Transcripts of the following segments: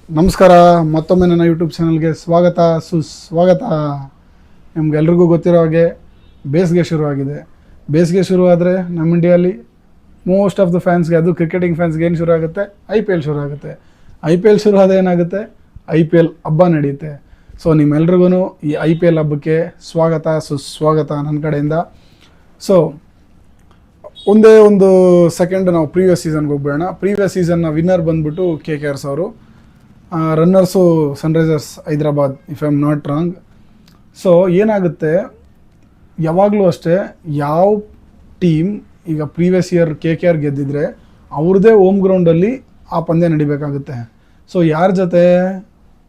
ನಮಸ್ಕಾರ. ಮತ್ತೊಮ್ಮೆ ನನ್ನ ಯೂಟ್ಯೂಬ್ ಚಾನಲ್ಗೆ ಸ್ವಾಗತ ಸುಸ್ವಾಗತ. ನಿಮ್ಗೆಲ್ರಿಗೂ ಗೊತ್ತಿರೋ ಹಾಗೆ ಬೇಸಿಗೆ ಶುರುವಾಗಿದೆ. ಬೇಸಿಗೆ ಶುರುವಾದರೆ ನಮ್ಮ ಇಂಡಿಯಲ್ಲಿ ಮೋಸ್ಟ್ ಆಫ್ ದ ಫ್ಯಾನ್ಸ್ಗೆ, ಅದು ಕ್ರಿಕೆಟಿಂಗ್ ಫ್ಯಾನ್ಸ್ಗೆ ಏನು ಶುರು ಆಗುತ್ತೆ? IPL ಶುರು ಆಗುತ್ತೆ. IPL ಶುರು ಆದ ಏನಾಗುತ್ತೆ? IPL ಹಬ್ಬ ನಡೆಯುತ್ತೆ. ಸೊ ನಿಮ್ಮೆಲ್ರಿಗೂ ಈ IPL ಹಬ್ಬಕ್ಕೆ ಸ್ವಾಗತ ಸುಸ್ವಾಗತ ನನ್ನ ಕಡೆಯಿಂದ. ಸೊ ಒಂದೇ ಒಂದು ಸೆಕೆಂಡ್ ನಾವು ಪ್ರೀವಿಯಸ್ ಸೀಸನ್ಗೆ ಹೋಗ್ಬೇಡ. ಪ್ರೀವಿಯಸ್ ಸೀಸನ್ನ ವಿನ್ನರ್ ಬಂದ್ಬಿಟ್ಟು KKRs ಅವರು, runners Sunrisers Hyderabad, if I am not wrong. So ಏನಾಗುತ್ತೆ, ಯಾವಾಗಲೂ ಅಷ್ಟೇ, ಯಾವ ಟೀಮ್ ಈಗ ಪ್ರೀವಿಯಸ್ ಇಯರ್ KKR ಗೆದ್ದಿದ್ರೆ ಅವ್ರದ್ದೇ ಹೋಮ್ ಗ್ರೌಂಡಲ್ಲಿ ಆ ಪಂದ್ಯ ನಡಿಬೇಕಾಗುತ್ತೆ. ಸೊ ಯಾರ ಜೊತೆ?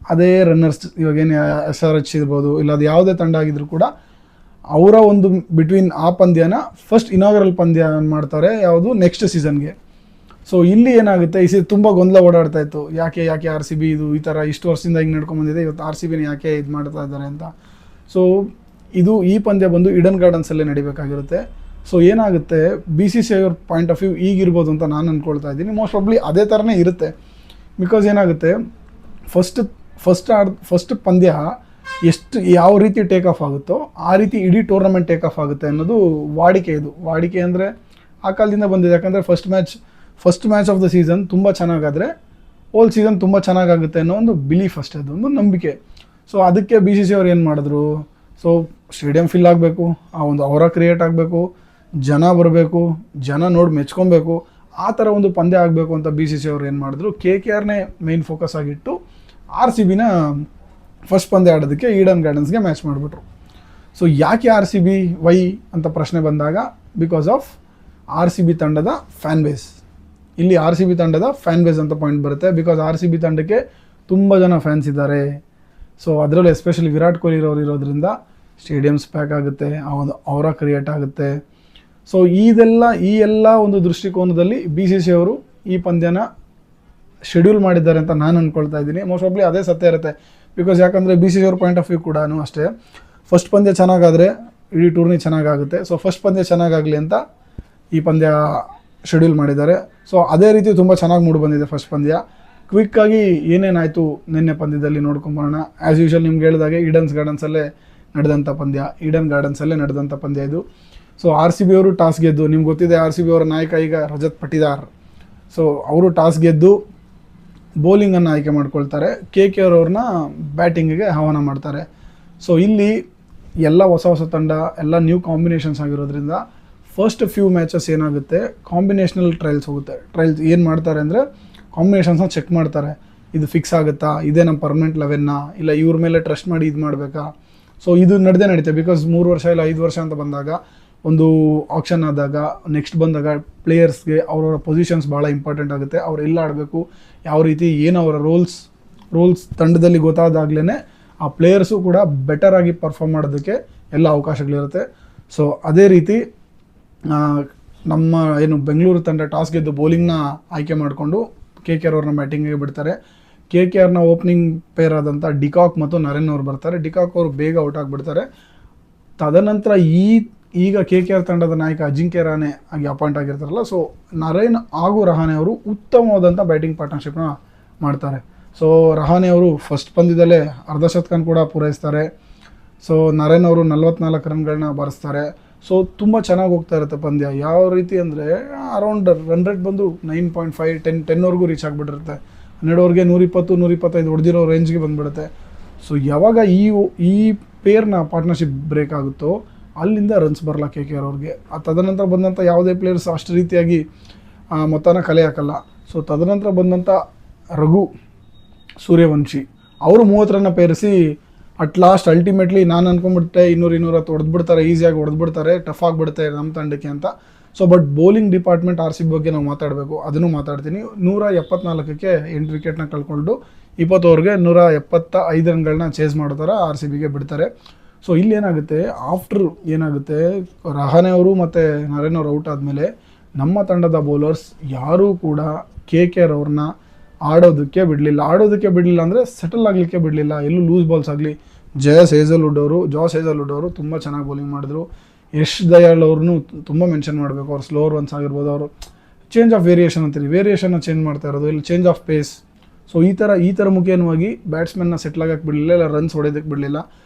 ಅದೇ ರನ್ನರ್ಸ್, ಇವಾಗೇನು SRH ಇರ್ಬೋದು, ಇಲ್ಲ ಅದು ಯಾವುದೇ ತಂಡ ಆಗಿದ್ರು ಕೂಡ ಅವರ ಒಂದು ಬಿಟ್ವೀನ್ ಆ ಪಂದ್ಯನ ಫಸ್ಟ್ ಇನಾಗರಲ್ ಪಂದ್ಯ ಮಾಡ್ತಾರೆ, ಯಾವುದು ನೆಕ್ಸ್ಟ್ ಸೀಸನ್ಗೆ. ಸೊ ಇಲ್ಲಿ ಏನಾಗುತ್ತೆ, ಈ ತುಂಬ ಗೊಂದಲ ಓಡಾಡ್ತಾ ಇತ್ತು, ಯಾಕೆ RCB ಇದು ಈ ಥರ ಇಷ್ಟು ವರ್ಷದಿಂದ ಹಿಂಗೆ ನಡ್ಕೊಂಬಂದಿದೆ, ಇವತ್ತು RCBನ ಯಾಕೆ ಇದು ಮಾಡ್ತಾ ಇದ್ದಾರೆ ಅಂತ. ಸೊ ಈ ಪಂದ್ಯ ಬಂದು ಈಡನ್ ಗಾರ್ಡನ್ಸಲ್ಲೇ ನಡಿಬೇಕಾಗಿರುತ್ತೆ. ಸೊ ಏನಾಗುತ್ತೆ, BCCI ಅವ್ರ ಪಾಯಿಂಟ್ ಆಫ್ ವ್ಯೂ ಈಗಿರ್ಬೋದು ಅಂತ ನಾನು ಅಂದ್ಕೊಳ್ತಾ ಇದ್ದೀನಿ. ಮೋಸ್ಟ್ ಪ್ರಾಬ್ಲಿ ಅದೇ ಥರನೇ ಇರುತ್ತೆ. ಬಿಕಾಸ್ ಏನಾಗುತ್ತೆ, ಫಸ್ಟ್ ಪಂದ್ಯ ಎಷ್ಟು ಯಾವ ರೀತಿ ಟೇಕ್ ಆಫ್ ಆಗುತ್ತೋ ಆ ರೀತಿ ಇಡೀ ಟೂರ್ನಮೆಂಟ್ ಟೇಕ್ ಆಫ್ ಆಗುತ್ತೆ ಅನ್ನೋದು ವಾಡಿಕೆ. ಇದು ವಾಡಿಕೆ ಅಂದರೆ ಆ ಕಾಲದಿಂದ ಬಂದಿದೆ. ಯಾಕಂದರೆ first match of the season ತುಂಬ ಚೆನ್ನಾಗಾದರೆ ಹೋಲ್ ಸೀಸನ್ ತುಂಬ ಚೆನ್ನಾಗಾಗುತ್ತೆ ಅನ್ನೋ ಒಂದು ಬಿಲೀಫ್ ಅಷ್ಟೇ, ಅದೊಂದು ನಂಬಿಕೆ. ಸೊ ಅದಕ್ಕೆ BCCI ಅವ್ರು ಏನು ಮಾಡಿದ್ರು, ಸೊ ಸ್ಟೇಡಿಯಂ ಫಿಲ್ ಆಗಬೇಕು, ಆ ಒಂದು ಅವರ ಕ್ರಿಯೇಟ್ ಆಗಬೇಕು, ಜನ ಬರಬೇಕು, ಜನ ನೋಡಿ ಮೆಚ್ಕೊಬೇಕು, ಆ ಥರ ಒಂದು ಪಂದ್ಯ ಆಗಬೇಕು ಅಂತ BCCI ಅವ್ರು ಏನು ಮಾಡಿದ್ರು, KKRನೇ ಮೇನ್ ಫೋಕಸ್ ಆಗಿಟ್ಟು RCBನ ಫಸ್ಟ್ ಪಂದ್ಯ ಆಡೋದಕ್ಕೆ ಈಡನ್ ಗಾರ್ಡನ್ಸ್ಗೆ ಮ್ಯಾಚ್ ಮಾಡಿಬಿಟ್ರು. ಸೊ ಯಾಕೆ RCB ವೈ ಅಂತ ಪ್ರಶ್ನೆ ಬಂದಾಗ, ಬಿಕಾಸ್ ಆಫ್ RCB ತಂಡದ ಫ್ಯಾನ್ ಬೇಸ್. ಇಲ್ಲಿ RCB ತಂಡದ ಫ್ಯಾನ್ ಬೇಸ್ ಅಂತ ಪಾಯಿಂಟ್ ಬರುತ್ತೆ. ಬಿಕಾಸ್ RCB ತಂಡಕ್ಕೆ ತುಂಬ ಜನ ಫ್ಯಾನ್ಸ್ ಇದ್ದಾರೆ. ಸೊ ಅದರಲ್ಲೂ ಎಸ್ಪೆಷಲಿ ವಿರಾಟ್ ಕೊಹ್ಲಿ ಇರೋದ್ರಿಂದ ಸ್ಟೇಡಿಯಮ್ಸ್ ಪ್ಯಾಕ್ ಆಗುತ್ತೆ, ಆ ಒಂದು ಅವರ ಕ್ರಿಯೇಟ್ ಆಗುತ್ತೆ. ಸೊ ಈ ಎಲ್ಲ ಒಂದು ದೃಷ್ಟಿಕೋನದಲ್ಲಿ BCCI ಅವರು ಈ ಪಂದ್ಯನ ಶೆಡ್ಯೂಲ್ ಮಾಡಿದ್ದಾರೆ ಅಂತ ನಾನು ಅಂದ್ಕೊಳ್ತಾ ಇದ್ದೀನಿ. ಮೋಸ್ಟ್ ಪ್ರಾಬ್ಲಿ ಅದೇ ಸತ್ಯ ಇರುತ್ತೆ. ಬಿಕಾಸ್ ಯಾಕಂದರೆ BCCI ಅವ್ರ ಪಾಯಿಂಟ್ ಆಫ್ ವ್ಯೂ ಕೂಡ ಅಷ್ಟೇ, ಫಸ್ಟ್ ಪಂದ್ಯ ಚೆನ್ನಾಗಾದರೆ ಇಡೀ ಟೂರ್ನಿ ಚೆನ್ನಾಗಾಗುತ್ತೆ. ಸೊ ಫಸ್ಟ್ ಪಂದ್ಯ ಚೆನ್ನಾಗಾಗಲಿ ಅಂತ ಈ ಪಂದ್ಯ ಶೆಡ್ಯೂಲ್ ಮಾಡಿದ್ದಾರೆ. ಸೊ ಅದೇ ರೀತಿ ತುಂಬ ಚೆನ್ನಾಗಿ ಮೂಡಿ ಬಂದಿದೆ ಫಸ್ಟ್ ಪಂದ್ಯ. ಕ್ವಿಕ್ಕಾಗಿ ಏನೇನಾಯಿತು ನಿನ್ನೆ ಪಂದ್ಯದಲ್ಲಿ ನೋಡ್ಕೊಂಬರೋಣ. ಆ್ಯಸ್ ಯೂಶುವಲ್ ನಿಮ್ಗೆ ಹೇಳಿದಾಗೆ ಈಡನ್ ಗಾರ್ಡನ್ಸಲ್ಲೇ ನಡೆದಂಥ ಪಂದ್ಯ ಇದು. ಸೊ RCB ಅವರು ಟಾಸ್ ಗೆದ್ದು, ನಿಮ್ಗೆ ಗೊತ್ತಿದೆ RCB ಅವರ ನಾಯಕ ಈಗ ರಜತ್ ಪಟಿದಾರ್. ಸೊ ಅವರು ಟಾಸ್ ಗೆದ್ದು ಬೌಲಿಂಗನ್ನು ಆಯ್ಕೆ ಮಾಡ್ಕೊಳ್ತಾರೆ, KKR ಅವ್ರನ್ನ ಬ್ಯಾಟಿಂಗಿಗೆ ಆಹ್ವಾನ ಮಾಡ್ತಾರೆ. ಸೊ ಇಲ್ಲಿ ಎಲ್ಲ ಹೊಸ ತಂಡ, ಎಲ್ಲ ನ್ಯೂ ಕಾಂಬಿನೇಷನ್ಸ್ ಆಗಿರೋದ್ರಿಂದ ಫಸ್ಟ್ ಫ್ಯೂ ಮ್ಯಾಚಸ್ ಏನಾಗುತ್ತೆ, ಕಾಂಬಿನೇಷನಲ್ ಟ್ರಯಲ್ಸ್ ಹೋಗುತ್ತೆ. ಟ್ರಯಲ್ಸ್ ಏನು ಮಾಡ್ತಾರೆ ಅಂದರೆ, ಕಾಂಬಿನೇಷನ್ಸ್ನ ಚೆಕ್ ಮಾಡ್ತಾರೆ. ಇದು ಫಿಕ್ಸ್ ಆಗುತ್ತಾ, ಇದೇ ನಮ್ಮ ಪರ್ಮನೆಂಟ್ 11 ಇಲ್ಲ ಇವ್ರ ಮೇಲೆ ಟ್ರಸ್ಟ್ ಮಾಡಿ ಇದು ಮಾಡಬೇಕಾ. ಸೊ ಇದು ನಡೀತೆ. ಬಿಕಾಸ್ 3 ವರ್ಷ ಇಲ್ಲ 5 ವರ್ಷ ಅಂತ ಬಂದಾಗ, ಒಂದು ಆಕ್ಷನ್ ಆದಾಗ, ನೆಕ್ಸ್ಟ್ ಬಂದಾಗ ಪ್ಲೇಯರ್ಸ್ಗೆ ಅವರವರ ಪೊಸಿಷನ್ಸ್ ಭಾಳ ಇಂಪಾರ್ಟೆಂಟ್ ಆಗುತ್ತೆ. ಅವ್ರು ಎಲ್ಲ ಆಡಬೇಕು, ಯಾವ ರೀತಿ, ಏನು ಅವರ ರೋಲ್ಸ್ ತಂಡದಲ್ಲಿ ಗೊತ್ತಾದಾಗಲೇ ಆ ಪ್ಲೇಯರ್ಸು ಕೂಡ ಬೆಟರ್ ಆಗಿ ಪರ್ಫಾರ್ಮ್ ಮಾಡೋದಕ್ಕೆ ಎಲ್ಲ ಅವಕಾಶಗಳಿರುತ್ತೆ. ಸೊ ಅದೇ ರೀತಿ ನಮ್ಮ ಏನು ಬೆಂಗಳೂರು ತಂಡ ಟಾಸ್ ಗೆದ್ದು ಬೌಲಿಂಗ್ನ ಆಯ್ಕೆ ಮಾಡಿಕೊಂಡು KKR ಅವ್ರನ್ನ ಬ್ಯಾಟಿಂಗಿಗೆ ಬಿಡ್ತಾರೆ. KKRನ ಓಪನಿಂಗ್ ಪೇರ್ ಆದಂಥ ಡಿಕಾಕ್ ಮತ್ತು ನರೇನ್ ಅವ್ರು ಬರ್ತಾರೆ. ಡಿಕಾಕ್ ಅವರು ಬೇಗ ಔಟ್ ಆಗಿಬಿಡ್ತಾರೆ. ತದನಂತರ ಈಗ KKR ತಂಡದ ನಾಯಕ ಅಜಿಂಕ್ಯ ರಹಾನೆ ಆಗಿ ಅಪಾಯಿಂಟ್ ಆಗಿರ್ತಾರಲ್ಲ, ಸೊ ನರೇನ್ ಹಾಗೂ ರಹಾನೆ ಅವರು ಉತ್ತಮವಾದಂಥ ಬ್ಯಾಟಿಂಗ್ ಪಾರ್ಟ್ನರ್ಶಿಪ್ನ ಮಾಡ್ತಾರೆ. ಸೊ ರಹಾನೆ ಅವರು ಫಸ್ಟ್ ಪಂದ್ಯದಲ್ಲೇ ಅರ್ಧ ಶತಕನ ಕೂಡ ಪೂರೈಸ್ತಾರೆ. ಸೊ ನರೇನ್ ಅವರು 44 ರನ್ಗಳನ್ನ ಬಾರಿಸ್ತಾರೆ. ಸೊ ತುಂಬ ಚೆನ್ನಾಗಿ ಹೋಗ್ತಾ ಇರುತ್ತೆ ಪಂದ್ಯ. ಯಾವ ರೀತಿ ಅಂದರೆ, ಅರೌಂಡ್ ರನ್ ರೇಟ್ ಬಂದು 9.5 10ವರೆಗೂ ರೀಚ್ ಆಗಿಬಿಟ್ಟಿರುತ್ತೆ. 12 ಓವರ್ಗೆ 120 125 ಹೊಡೆದಿರೋ ರೇಂಜ್ಗೆ ಬಂದುಬಿಡುತ್ತೆ. ಸೊ ಯಾವಾಗ ಈ ಪೇರ್ನ ಪಾರ್ಟ್ನರ್ಶಿಪ್ ಬ್ರೇಕ್ ಆಗುತ್ತೋ ಅಲ್ಲಿಂದ ರನ್ಸ್ ಬರಲ್ಲ KKR ಅವ್ರಿಗೆ. ತದನಂತರ ಬಂದಂಥ ಯಾವುದೇ ಪ್ಲೇಯರ್ಸ್ ಅಷ್ಟು ರೀತಿಯಾಗಿ ಮೊತ್ತನ ಕಲೆ ಹಾಕಲ್ಲ. ಸೊ ತದನಂತರ ಬಂದಂಥ ರಘು ಸೂರ್ಯವಂಶಿ ಅವರು 30 ರನ್ನ ಪೇರಿಸಿ ಅಟ್ ಲಾಸ್ಟ್ ಅಲ್ಟಿಮೇಟ್ಲಿ ನಾನು ಅಂದ್ಕೊಂಡ್ಬಿಟ್ಟೆ 200-210 ಹೊಡೆದ್ಬಿಡ್ತಾರೆ, ಈಸಿಯಾಗಿ ಹೊಡೆದ್ಬಿಡ್ತಾರೆ, ಟಫ್ ಆಗಿಬಿಡುತ್ತೆ ನಮ್ಮ ತಂಡಕ್ಕೆ ಅಂತ. So but bowling department RCB ಬಗ್ಗೆ ನಾವು ಮಾತಾಡಬೇಕು, ಅದನ್ನು ಮಾತಾಡ್ತೀನಿ. 174ಕ್ಕೆ 8 ವಿಕೆಟ್ನ ಕಳ್ಕೊಂಡು 20 ಓವರ್ಗೆ 175 ರನ್ಗಳನ್ನ ಚೇಸ್ ಮಾಡೋ ಥರ RCBಗೆ ಬಿಡ್ತಾರೆ. ಸೊ ಇಲ್ಲಿ ಏನಾಗುತ್ತೆ, ರಹಾನೆ ಅವರು ಮತ್ತು ನರೇನ್ ಅವರು ಔಟ್ ಆದಮೇಲೆ ನಮ್ಮ ತಂಡದ ಬೌಲರ್ಸ್ ಯಾರೂ ಕೂಡ KKR ಅವ್ರನ್ನ ಆಡೋದಕ್ಕೆ ಬಿಡಲಿಲ್ಲ ಅಂದರೆ ಸೆಟಲ್ ಆಗಲಿಕ್ಕೆ ಬಿಡಲಿಲ್ಲ. ಎಲ್ಲೂ ಲೂಸ್ ಬಾಲ್ಸ್ ಆಗಲಿ. ಜಾಸ್ ಹೇಜಲ್ವುಡ್ ಅವರು ತುಂಬ ಚೆನ್ನಾಗಿ ಬೌಲಿಂಗ್ ಮಾಡಿದ್ರು. ಯಶ್ ದಯಾಳ್ ಅವ್ರನ್ನೂ ತುಂಬ ಮೆನ್ಷನ್ ಮಾಡಬೇಕು. ಅವ್ರು ಸ್ಲೋವರ್ ಒನ್ಸ್ ಆಗಿರ್ಬೋದು, ಅವರು ಚೇಂಜ್ ಆಫ್ ವೇರಿಯೇಷನ್ ಅಂತೀರಿ, ವೇರಿಯೇಷನ್ನ ಚೇಂಜ್ ಮಾಡ್ತಾ ಇರೋದು, ಇಲ್ಲಿ ಚೇಂಜ್ ಆಫ್ ಪೇಸ್. ಸೊ ಈ ಥರ ಮುಖೇನವಾಗಿ ಬ್ಯಾಟ್ಸ್ಮನ್ನ ಸೆಟ್ಲ್ ಆಗಕ್ಕೆ ಬಿಡಲಿಲ್ಲ, ಇಲ್ಲ ರನ್ಸ್ ಹೊಡೆಯೋದಕ್ಕೆ ಬಿಡಲಿಲ್ಲ.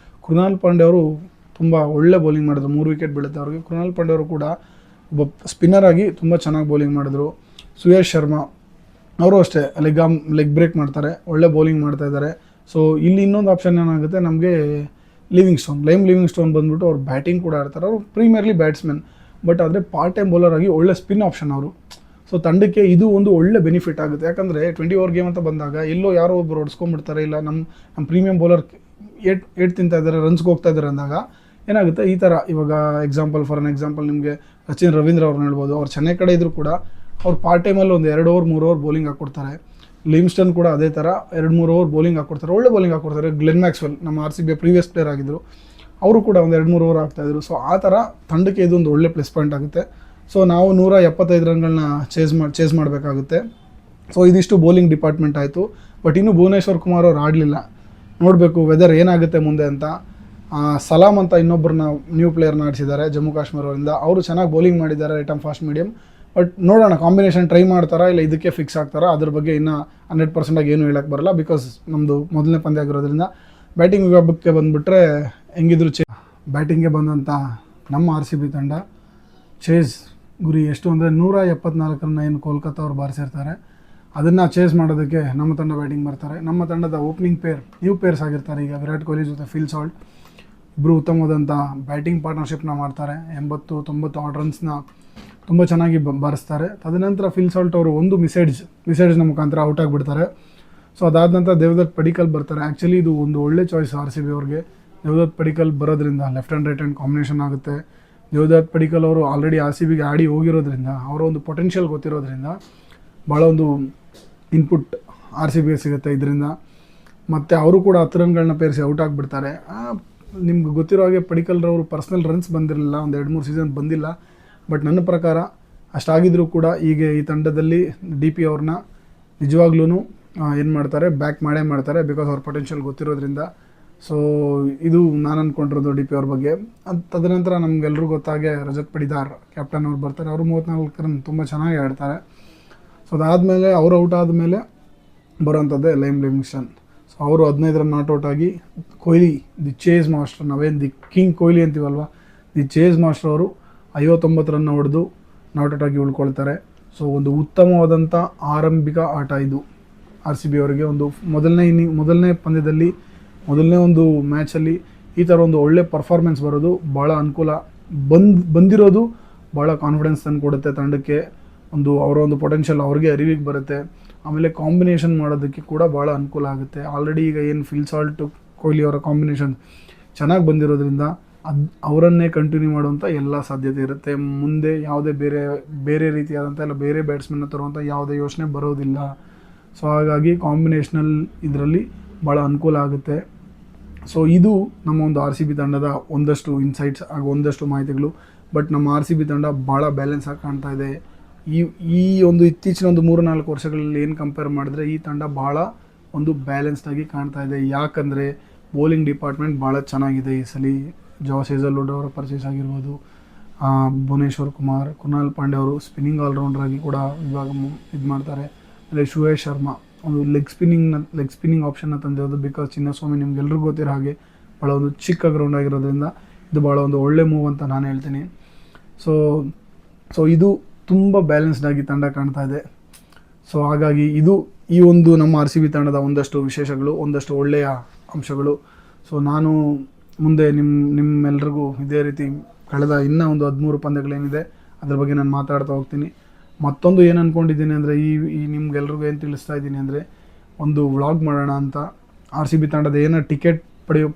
ಕೃಣಾಲ್ ಪಾಂಡೆ ಅವರು ತುಂಬ ಒಳ್ಳೆ ಬೌಲಿಂಗ್ ಮಾಡಿದ್ರು, 3 ವಿಕೆಟ್ ಬೀಳುತ್ತೆ ಅವ್ರಿಗೆ. ಕೃಣಾಲ್ ಪಾಂಡೆ ಅವರು ಕೂಡ ಒಬ್ಬ ಸ್ಪಿನ್ನರ್ ಆಗಿ ತುಂಬ ಚೆನ್ನಾಗಿ ಬೌಲಿಂಗ್ ಮಾಡಿದ್ರು. ಸುಯೇಶ್ ಶರ್ಮಾ ಅವರು ಅಷ್ಟೇ ಲೆಗ್ ಬ್ರೇಕ್ ಮಾಡ್ತಾರೆ, ಒಳ್ಳೆ ಬೌಲಿಂಗ್ ಮಾಡ್ತಾ ಇದ್ದಾರೆ. ಸೊ ಇಲ್ಲಿ ಇನ್ನೊಂದು ಆಪ್ಷನ್ ಏನಾಗುತ್ತೆ ನಮಗೆ, ಲಿವಿಂಗ್ ಸ್ಟೋನ್ ಬಂದ್ಬಿಟ್ಟು ಅವ್ರು ಬ್ಯಾಟಿಂಗ್ ಕೂಡ ಆಡ್ತಾರೆ. ಅವರು ಪ್ರೀಮಿಯರ್ಲಿ ಬ್ಯಾಟ್ಸ್ಮನ್, ಬಟ್ ಆದರೆ ಪಾರ್ಟ್ ಟೈಮ್ ಬೌಲರ್ ಆಗಿ ಒಳ್ಳೆ ಸ್ಪಿನ್ ಆಪ್ಷನ್ ಅವರು. ಸೊ ತಂಡಕ್ಕೆ ಇದು ಒಂದು ಒಳ್ಳೆ ಬೆನಿಫಿಟ್ ಆಗುತ್ತೆ. ಯಾಕಂದರೆ 20 ಓವರ್ ಗೇಮ್ ಅಂತ ಬಂದಾಗ ಎಲ್ಲೋ ಯಾರೋ ಒಬ್ಬರು ಹೊಡ್ಸ್ಕೊಂಡ್ಬಿಡ್ತಾರೆ, ಇಲ್ಲ ನಮ್ಮ ಪ್ರೀಮಿಯಂ ಬೌಲರ್ ಏಟ್ ತಿಂತಾ ಇದ್ದಾರೆ, ರನ್ಸ್ಗೆ ಹೋಗ್ತಾ ಇದ್ದಾರೆ ಅಂದಾಗ ಏನಾಗುತ್ತೆ, ಈ ಥರ ಇವಾಗ ಫಾರ್ ಎಕ್ಸಾಂಪಲ್ ನಿಮಗೆ ಸಚಿನ್ ರವೀಂದ್ರ ಅವ್ರನ್ನ ಹೇಳ್ಬೋದು. ಅವ್ರು ಚೆನ್ನೈ ಕಡೆ ಇದ್ದರೂ ಕೂಡ ಅವ್ರು ಪಾರ್ಟ್ ಟೈಮಲ್ಲಿ ಒಂದು 2 ಓವರ್ 3 ಓವರ್ ಬೌಲಿಂಗ್ ಹಾಕ್ಕೊಡ್ತಾರೆ. ಲಿಮ್ಸ್ಟನ್ ಕೂಡ ಅದೇ ಥರ 2-3 ಓವರ್ ಬೌಲಿಂಗ್ ಹಾಕ್ಕೊಡ್ತಾರೆ, ಒಳ್ಳೆ ಬೌಲಿಂಗ್ ಹಾಕ್ಕೊಡ್ತಾರೆ. ಗ್ಲೆನ್ ಮ್ಯಾಕ್ಸ್ವೆಲ್ ನಮ್ಮ RCB ಪ್ರೀವಿಯಸ್ ಪ್ಲೇಯರ್ ಆಗಿದ್ದರು, ಅವರು ಕೂಡ ಒಂದು 2-3 ಓವರ್ ಆಗ್ತಾಯಿದ್ರು. ಸೊ ಆ ಥರ ತಂಡಕ್ಕೆ ಇದೊಂದು ಒಳ್ಳೆ ಪ್ಲಸ್ ಪಾಯಿಂಟ್ ಆಗುತ್ತೆ. ಸೊ ನಾವು 175 ರನ್ಗಳನ್ನ ಚೇಸ್ ಮಾಡಬೇಕಾಗುತ್ತೆ. ಸೊ ಇದಿಷ್ಟು ಬೌಲಿಂಗ್ ಡಿಪಾರ್ಟ್ಮೆಂಟ್ ಆಯಿತು. ಬಟ್ ಇನ್ನು ಭುವನೇಶ್ವರ್ ಕುಮಾರ್ ಅವ್ರು ಆಡಲಿಲ್ಲ, ನೋಡಬೇಕು ವೆದರ್ ಏನಾಗುತ್ತೆ ಮುಂದೆ ಅಂತ. ಸಲಾಮ್ ಅಂತ ಇನ್ನೊಬ್ಬರನ್ನ ನ್ಯೂ ಪ್ಲೇಯರ್ನ ಆಡಿಸಿದ್ದಾರೆ ಜಮ್ಮು ಕಾಶ್ಮೀರವರಿಂದ. ಅವರು ಚೆನ್ನಾಗಿ ಬೌಲಿಂಗ್ ಮಾಡಿದ್ದಾರೆ, right arm fast medium. But ನೋಡೋಣ ಕಾಂಬಿನೇಷನ್ ಟ್ರೈ ಮಾಡ್ತಾರಾ ಇಲ್ಲ ಇದಕ್ಕೆ ಫಿಕ್ಸ್ ಆಗ್ತಾರಾ, ಅದ್ರ ಬಗ್ಗೆ ಇನ್ನೂ 100% ಏನು ಹೇಳಕ್ಕೆ ಬರಲ್ಲ. ಬಿಕಾಸ್ ನಮ್ಮದು ಮೊದಲನೇ ಪಂದ್ಯ ಆಗಿರೋದ್ರಿಂದ. ಬ್ಯಾಟಿಂಗ್ ವಿಭಾಗಕ್ಕೆ ಬಂದುಬಿಟ್ರೆ ಹೆಂಗಿದ್ರು ಬ್ಯಾಟಿಂಗ್ಗೆ ಬಂದಂಥ ನಮ್ಮ RCB ತಂಡ ಚೇಸ್ ಗುರಿ ಎಷ್ಟು ಅಂದರೆ 174 ರನ್ನ ಏನು ಕೋಲ್ಕತ್ತಾ ಅವ್ರು ಬಾರಿಸಿರ್ತಾರೆ, ಅದನ್ನು ಚೇಸ್ ಮಾಡೋದಕ್ಕೆ ನಮ್ಮ ತಂಡ ಬ್ಯಾಟಿಂಗ್ ಬರ್ತಾರೆ. ನಮ್ಮ ತಂಡದ ಓಪನಿಂಗ್ ನ್ಯೂ ಪೇರ್ಸ್ ಆಗಿರ್ತಾರೆ. ಈಗ ವಿರಾಟ್ ಕೊಹ್ಲಿ ಜೊತೆ ಫಿಲ್ ಸಾಲ್ಟ್ ಇಬ್ಬರು ಉತ್ತಮವಾದಂಥ ಬ್ಯಾಟಿಂಗ್ ಪಾರ್ಟ್ನರ್ಶಿಪ್ನ ಮಾಡ್ತಾರೆ. 80-90 ಆಡ್ ರನ್ಸ್ನ ತುಂಬ ಚೆನ್ನಾಗಿ ಬಾರಿಸ್ತಾರೆ. ತದನಂತರ ಫಿಲ್ ಸಾಲ್ಟ್ ಅವರು ಒಂದು ಮಿಸೇಜ್ನ ಮುಖಾಂತರ ಔಟ್ ಆಗಿಬಿಡ್ತಾರೆ. ಸೊ ಅದಾದ ನಂತರ ದೇವದತ್ ಪಡಿಕ್ಕಲ್ ಬರ್ತಾರೆ. ಆ್ಯಕ್ಚುಲಿ ಇದು ಒಂದು ಒಳ್ಳೆ ಚಾಯ್ಸ್ RCB ಅವ್ರಿಗೆ. ದೇವದತ್ ಪಡಿಕ್ಕಲ್ ಬರೋದ್ರಿಂದ left and right hand combination ಆಗುತ್ತೆ. ದೇವದತ್ ಪಡಿಕ್ಕಲ್ ಅವರು ಆಲ್ರೆಡಿ RCBಗೆ ಆಡಿ ಹೋಗಿರೋದ್ರಿಂದ, ಅವರ ಒಂದು ಪೊಟೆನ್ಷಿಯಲ್ ಗೊತ್ತಿರೋದ್ರಿಂದ ಭಾಳ ಒಂದು ಇನ್ಪುಟ್ RCBಗೆ ಸಿಗುತ್ತೆ ಇದರಿಂದ. ಮತ್ತು ಅವರು ಕೂಡ 10 ರನ್ಗಳನ್ನ ಪೇರಿಸಿ ಔಟ್ ಆಗಿಬಿಡ್ತಾರೆ. ನಿಮ್ಗೆ ಗೊತ್ತಿರೋ ಹಾಗೆ ಪಡಿಕ್ಕಲ್ರವರು ಪರ್ಸ್ನಲ್ ರನ್ಸ್ ಬಂದಿರಲಿಲ್ಲ, ಒಂದು 2-3 ಸೀಸನ್ ಬಂದಿಲ್ಲ. ಬಟ್ ನನ್ನ ಪ್ರಕಾರ ಅಷ್ಟಾಗಿದ್ರೂ ಕೂಡ ಈಗ ಈ ತಂಡದಲ್ಲಿ DP ಅವ್ರನ್ನ ನಿಜವಾಗ್ಲೂ ಏನು ಮಾಡ್ತಾರೆ, ಬ್ಯಾಕ್ ಮಾಡೇ ಮಾಡ್ತಾರೆ. ಬಿಕಾಸ್ ಅವ್ರ ಪೊಟೆನ್ಷಿಯಲ್ ಗೊತ್ತಿರೋದ್ರಿಂದ. ಸೊ ಇದು ನಾನು ಅಂದ್ಕೊಂಡಿರೋದು DP ಅವ್ರ ಬಗ್ಗೆ. ತದನಂತರ ನಮಗೆಲ್ಲರೂ ಗೊತ್ತಾಗೆ ರಜತ್ ಪಡಿದಾರ್ ಕ್ಯಾಪ್ಟನ್ ಅವ್ರು ಬರ್ತಾರೆ. ಅವರು 34 ರನ್ ತುಂಬ ಚೆನ್ನಾಗಿ ಆಡ್ತಾರೆ. ಸೊ ಅದಾದಮೇಲೆ ಅವರು ಔಟ್ ಆದಮೇಲೆ ಬರೋವಂಥದ್ದೇ ಲಿವಿಂಗ್ಸ್ಟನ್. ಸೊ ಅವರು 15 ರನ್ ನಾಟ್ ಆಗಿ ಕೊಹ್ಲಿ ದಿ ಚೇಸ್ ಮಾಸ್ಟರ್, ನಾವೇನು ದಿ ಕಿಂಗ್ ಕೊಹ್ಲಿ ಅಂತೀವಲ್ವ, ದಿ ಚೇಸ್ ಮಾಸ್ಟರ್ ಅವರು 59 ರನ್ನ ಹೊಡೆದು ನಾಟ್ ಆಗಿ ಉಳ್ಕೊಳ್ತಾರೆ. ಸೊ ಒಂದು ಉತ್ತಮವಾದಂಥ ಆರಂಭಿಕ ಆಟ ಇದು RCB ಅವರಿಗೆ. ಒಂದು ಮೊದಲನೇ ಪಂದ್ಯದಲ್ಲಿ, ಮೊದಲನೇ ಒಂದು ಮ್ಯಾಚಲ್ಲಿ ಈ ಥರ ಒಂದು ಒಳ್ಳೆ ಪರ್ಫಾರ್ಮೆನ್ಸ್ ಬರೋದು ಭಾಳ ಅನುಕೂಲ. ಬಂದಿರೋದು ಭಾಳ ಕಾನ್ಫಿಡೆನ್ಸ್ ತಂದು ಕೊಡುತ್ತೆ ತಂಡಕ್ಕೆ. ಅವರ ಒಂದು ಪೊಟೆನ್ಷಿಯಲ್ ಅವ್ರಿಗೆ ಅರಿವಿಗೆ ಬರುತ್ತೆ. ಆಮೇಲೆ ಕಾಂಬಿನೇಷನ್ ಮಾಡೋದಕ್ಕೆ ಕೂಡ ಭಾಳ ಅನುಕೂಲ ಆಗುತ್ತೆ. ಆಲ್ರೆಡಿ ಈಗ ಏನು ಫಿಲ್ ಸಾಲ್ಟ್ ಕೊಹ್ಲಿ ಅವರ ಕಾಂಬಿನೇಷನ್ ಚೆನ್ನಾಗಿ ಬಂದಿರೋದ್ರಿಂದ ಅವರನ್ನೇ ಕಂಟಿನ್ಯೂ ಮಾಡುವಂಥ ಎಲ್ಲ ಸಾಧ್ಯತೆ ಇರುತ್ತೆ. ಮುಂದೆ ಯಾವುದೇ ಬೇರೆ ರೀತಿಯಾದಂಥ ಇಲ್ಲ ಬೇರೆ ಬ್ಯಾಟ್ಸ್ಮನ್ನ ತರುವಂಥ ಯಾವುದೇ ಯೋಚನೆ ಬರೋದಿಲ್ಲ. ಸೊ ಹಾಗಾಗಿ ಕಾಂಬಿನೇಷನಲ್ ಇದರಲ್ಲಿ ಭಾಳ ಅನುಕೂಲ ಆಗುತ್ತೆ. ಸೊ ಇದು ನಮ್ಮ ಒಂದು RCB ತಂಡದ ಒಂದಷ್ಟು ಇನ್ಸೈಟ್ಸ್ ಹಾಗೂ ಒಂದಷ್ಟು ಮಾಹಿತಿಗಳು. ಬಟ್ ನಮ್ಮ RCB ತಂಡ ಭಾಳ ಬ್ಯಾಲೆನ್ಸ್ ಆಗಿ ಕಾಣ್ತಾ ಇದೆ. ಈ ಒಂದು ಇತ್ತೀಚಿನ ಒಂದು 3-4 ವರ್ಷಗಳಲ್ಲಿ ಏನು ಕಂಪೇರ್ ಮಾಡಿದ್ರೆ ಈ ತಂಡ ಭಾಳ ಒಂದು ಬ್ಯಾಲೆನ್ಸ್ಡಾಗಿ ಕಾಣ್ತಾ ಇದೆ. ಯಾಕಂದರೆ ಬೌಲಿಂಗ್ ಡಿಪಾರ್ಟ್ಮೆಂಟ್ ಭಾಳ ಚೆನ್ನಾಗಿದೆ ಈ ಸಲ. ಜಾಸ್ ಹೇಜಲ್ವುಡ್ ಅವರ ಪರ್ಚೇಸ್ ಆಗಿರ್ಬೋದು, ಭುವನೇಶ್ವರ್ ಕುಮಾರ್, ಕೃಣಾಲ್ ಪಾಂಡೆ ಅವರು ಸ್ಪಿನ್ನಿಂಗ್ ಆಲ್ರೌಂಡರ್ ಆಗಿ ಕೂಡ ಇವಾಗ ಇದು ಮಾಡ್ತಾರೆ. ಅಂದರೆ ಸುಯೇಶ್ ಶರ್ಮಾ ಒಂದು ಲೆಗ್ ಸ್ಪಿನ್ನಿಂಗ್ ಆಪ್ಷನ್ನ ತಂದಿರೋದು. ಬಿಕಾಸ್ ಚಿನ್ನಸ್ವಾಮಿ ನಿಮ್ಗೆಲ್ರಿಗೂ ಗೊತ್ತಿರೋ ಹಾಗೆ ಭಾಳ ಒಂದು ಚಿಕ್ಕ ಗ್ರೌಂಡ್ ಆಗಿರೋದ್ರಿಂದ ಇದು ಭಾಳ ಒಂದು ಒಳ್ಳೆ ಮೂವ್ ಅಂತ ನಾನು ಹೇಳ್ತೀನಿ. ಸೊ ಇದು ತುಂಬ ಬ್ಯಾಲೆನ್ಸ್ಡಾಗಿ ತಂಡ ಕಾಣ್ತಾ ಇದೆ. ಸೊ ಹಾಗಾಗಿ ಈ ಒಂದು ನಮ್ಮ RCB ತಂಡದ ಒಂದಷ್ಟು ವಿಶೇಷಗಳು, ಒಂದಷ್ಟು ಒಳ್ಳೆಯ ಅಂಶಗಳು. ಸೊ ನಾನು ಮುಂದೆ ನಿಮ್ಮೆಲ್ರಿಗೂ ಇದೇ ರೀತಿ ಕಳೆದ ಇನ್ನೂ ಒಂದು 13 ಪಂದ್ಯಗಳೇನಿದೆ ಅದ್ರ ಬಗ್ಗೆ ನಾನು ಮಾತಾಡ್ತಾ ಹೋಗ್ತೀನಿ. ಮತ್ತೊಂದು ಏನು ಅಂದ್ಕೊಂಡಿದ್ದೀನಿ ಅಂದರೆ ಈ ನಿಮ್ಗೆಲ್ರಿಗೂ ಏನು ತಿಳಿಸ್ತಾ ಇದ್ದೀನಿ ಅಂದರೆ, ಒಂದು ವ್ಲಾಗ್ ಮಾಡೋಣ ಅಂತ. RCB ತಂಡದ ಏನೋ ಟಿಕೆಟ್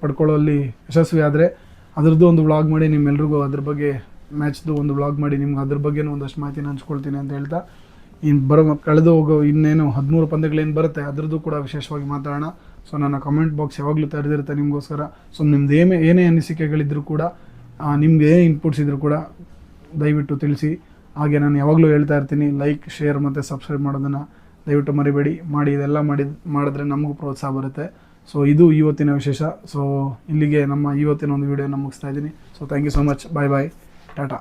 ಪಡ್ಕೊಳ್ಳೋಲ್ಲಿ ಯಶಸ್ವಿ ಆದರೆ ಅದರದ್ದು ಒಂದು ವ್ಲಾಗ್ ಮಾಡಿ ನಿಮ್ಮೆಲ್ರಿಗೂ ಅದ್ರ ಬಗ್ಗೆ ಮ್ಯಾಚ್ದು ಒಂದು ವ್ಲಾಗ್ ಮಾಡಿ ನಿಮ್ಗೆ ಅದ್ರ ಬಗ್ಗೆನೂ ಒಂದಷ್ಟು ಮಾಹಿತಿನ ಹಂಚ್ಕೊಳ್ತೀನಿ ಅಂತ ಹೇಳ್ತಾ, ಕಳೆದು ಹೋಗೋ ಇನ್ನೇನು 13 ಪಂದ್ಯಗಳೇನು ಬರುತ್ತೆ ಅದರದ್ದು ಕೂಡ ವಿಶೇಷವಾಗಿ ಮಾತಾಡೋಣ. ಸೊ ನನ್ನ ಕಮೆಂಟ್ ಬಾಕ್ಸ್ ಯಾವಾಗಲೂ ತೆರೆದಿರುತ್ತೆ ನಿಮಗೋಸ್ಕರ. ಸೊ ನಿಮ್ದು ಏನೇ ಅನಿಸಿಕೆಗಳಿದ್ದರೂ ಕೂಡ, ನಿಮ್ಗೆ ಏನೇ ಇನ್ಪುಟ್ಸ್ ಇದ್ದರೂ ಕೂಡ ದಯವಿಟ್ಟು ತಿಳಿಸಿ. ಹಾಗೆ ನಾನು ಯಾವಾಗಲೂ ಹೇಳ್ತಾ ಇರ್ತೀನಿ, ಲೈಕ್, ಶೇರ್ ಮತ್ತು ಸಬ್ಸ್ಕ್ರೈಬ್ ಮಾಡೋದನ್ನು ದಯವಿಟ್ಟು ಮರಿಬೇಡಿ. ಇದೆಲ್ಲ ಮಾಡಿದ್ರೆ ನಮಗೂ ಪ್ರೋತ್ಸಾಹ ಬರುತ್ತೆ. ಸೊ ಇದು ಇವತ್ತಿನ ವಿಶೇಷ. ಸೊ ಇಲ್ಲಿಗೆ ನಮ್ಮ ಇವತ್ತಿನ ಒಂದು ವಿಡಿಯೋನ ಮುಗಿಸ್ತಾ ಇದ್ದೀನಿ. So thank you so much. Bye Tata.